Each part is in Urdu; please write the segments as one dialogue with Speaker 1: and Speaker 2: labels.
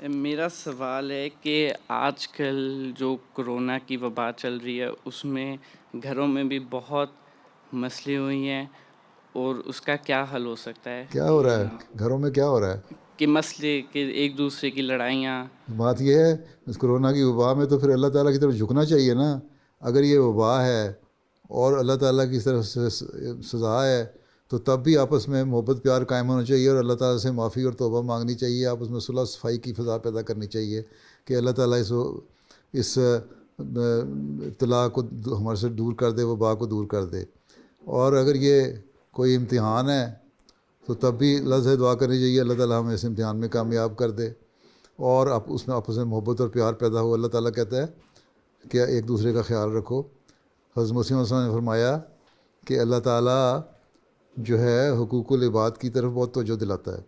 Speaker 1: میرا سوال ہے کہ آج کل جو کرونا کی وبا چل رہی ہے اس میں گھروں میں بھی بہت مسئلے ہوئی ہیں، اور اس کا کیا حل ہو سکتا ہے
Speaker 2: کیا ہو رہا ہے گھروں میں؟ کیا ہو رہا ہے؟
Speaker 1: کہ مسئلے کہ ایک دوسرے کی لڑائیاں.
Speaker 2: بات یہ ہے اس کرونا کی وبا میں تو پھر اللہ تعالیٰ کی طرف جھکنا چاہیے نا. اگر یہ وبا ہے اور اللہ تعالیٰ کی طرف سے سزا ہے تو تب بھی آپس میں محبت پیار قائم ہونا چاہیے اور اللہ تعالیٰ سے معافی اور توبہ مانگنی چاہیے. آپس میں صلح صفائی کی فضا پیدا کرنی چاہیے کہ اللہ تعالیٰ اس ابتلا کو ہمارے سے دور کر دے، وبا کو دور کر دے. اور اگر یہ کوئی امتحان ہے تو تب بھی اللہ سے دعا کرنی چاہیے اللہ تعالیٰ ہمیں اس امتحان میں کامیاب کر دے اور اس میں آپس میں محبت اور پیار پیدا ہو. اللہ تعالیٰ کہتا ہے کہ ایک دوسرے کا خیال رکھو. حضرت مسیح علیہ السلام نے فرمایا کہ اللہ تعالیٰ جو ہے حقوق العباد کی طرف بہت توجہ دلاتا ہے.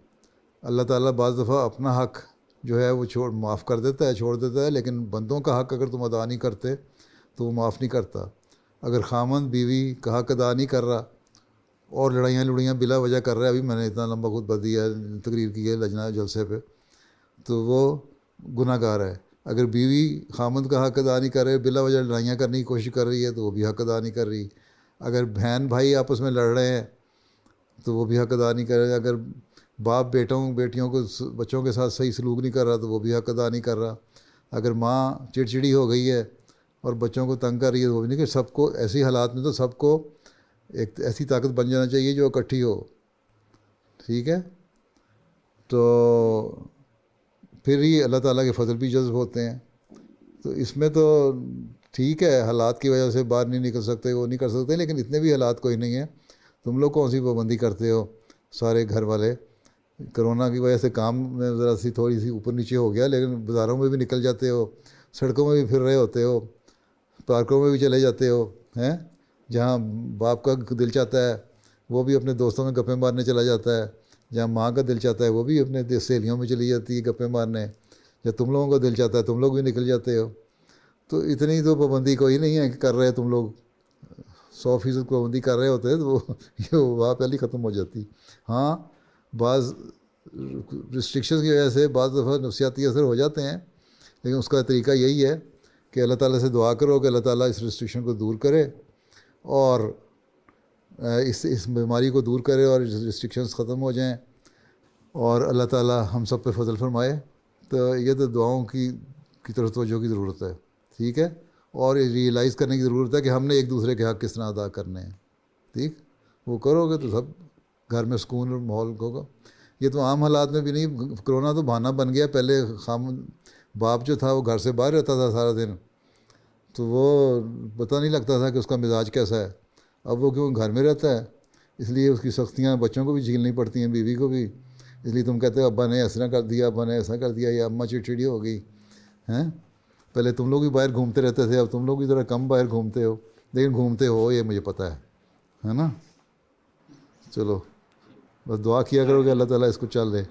Speaker 2: اللہ تعالیٰ بعض دفعہ اپنا حق جو ہے وہ معاف کر دیتا ہے، چھوڑ دیتا ہے، لیکن بندوں کا حق اگر تم ادا نہیں کرتے تو وہ معاف نہیں کرتا. اگر خامند بیوی کا حق ادا نہیں کر رہا اور لڑائیاں بلا وجہ کر رہا ہے، ابھی میں نے اتنا لمبا خطبہ دیا ہے، تقریر کی ہے لجنہ جلسے پہ، تو وہ گناہ گار ہے. اگر بیوی خامند کا حق ادا نہیں کر رہے، بلا وجہ لڑائیاں کرنے کی کوشش کر رہی ہے تو وہ بھی حق ادا نہیں کر رہی. اگر بہن بھائی آپس میں لڑ رہے ہیں تو وہ بھی حق ادا نہیں کر رہے. اگر باپ بیٹیوں کو بچوں کے ساتھ صحیح سلوک نہیں کر رہا تو وہ بھی حق ادا نہیں کر رہا. اگر ماں چڑچڑی ہو گئی ہے اور بچوں کو تنگ کر رہی ہے تو وہ بھی نہیں. کہ سب کو ایسی حالات میں تو سب کو ایک ایسی طاقت بن جانا چاہیے جو اکٹھی ہو. ٹھیک ہے، تو پھر ہی اللہ تعالیٰ کے فضل بھی جذب ہوتے ہیں. تو اس میں تو ٹھیک ہے حالات کی وجہ سے باہر نہیں نکل سکتے، وہ نہیں کر سکتے، لیکن اتنے بھی حالات کوئی نہیں ہیں. تم لوگ کون سی پابندی کرتے ہو سارے گھر والے؟ کرونا کی وجہ سے کام میں ذرا سی تھوڑی سی اوپر نیچے ہو گیا، لیکن بازاروں میں بھی نکل جاتے ہو، سڑکوں میں بھی پھر رہے ہوتے ہو، پارکوں میں بھی چلے جاتے ہو ہیں. جہاں باپ کا دل چاہتا ہے وہ بھی اپنے دوستوں میں گپیں مارنے چلا جاتا ہے، جہاں ماں کا دل چاہتا ہے وہ بھی اپنے سہیلیوں میں چلی جاتی ہے گپیں مارنے، جب تم لوگوں کا دل چاہتا ہے تم لوگ بھی نکل جاتے ہو. تو اتنی تو پابندی کوئی نہیں ہے کہ کر رہے تم لوگ 100% پابندی کر رہے ہوتے تو یہ وبا پہلے ختم ہو جاتی. ہاں بعض ریسٹرکشن کی وجہ سے بعض دفعہ نفسیاتی اثر ہو جاتے ہیں، لیکن اس کا طریقہ یہی ہے کہ اللہ تعالیٰ سے دعا کرو کہ اللہ تعالیٰ اس ریسٹرکشن کو دور کرے اور اس بیماری کو دور کرے اور ریسٹرکشنز ختم ہو جائیں اور اللہ تعالیٰ ہم سب پہ فضل فرمائے. تو یہ تو دعاؤں کی طرف توجہ کی ضرورت ہے. ٹھیک ہے، اور ریئلائز کرنے کی ضرورت ہے کہ ہم نے ایک دوسرے کے حق کس طرح ادا کرنے ہیں. ٹھیک، وہ کرو گے تو سب گھر میں سکون اور ماحول ہوگا. یہ تو عام حالات میں بھی نہیں، کرونا تو بہانہ بن گیا. پہلے باپ جو تھا وہ گھر سے باہر رہتا تھا سارا دن، تو وہ پتہ نہیں لگتا تھا کہ اس کا مزاج کیسا ہے. اب وہ کیوں گھر میں رہتا ہے اس لیے اس کی سختیاں بچوں کو بھی جھیلنی پڑتی ہیں، بیوی کو بھی. اس لیے تم کہتے ہو ابا نے ایسا کر دیا، ابا نے ایسا کر دیا، یا اماں چڑچڑی ہو گئی ہیں. پہلے تم لوگ بھی باہر گھومتے رہتے تھے، اب تم لوگ بھی ذرا کم باہر گھومتے ہو، لیکن گھومتے ہو یہ مجھے پتہ ہے نا. چلو بس دعا کیا کرو کہ اللہ تعالیٰ اس کو چل دے.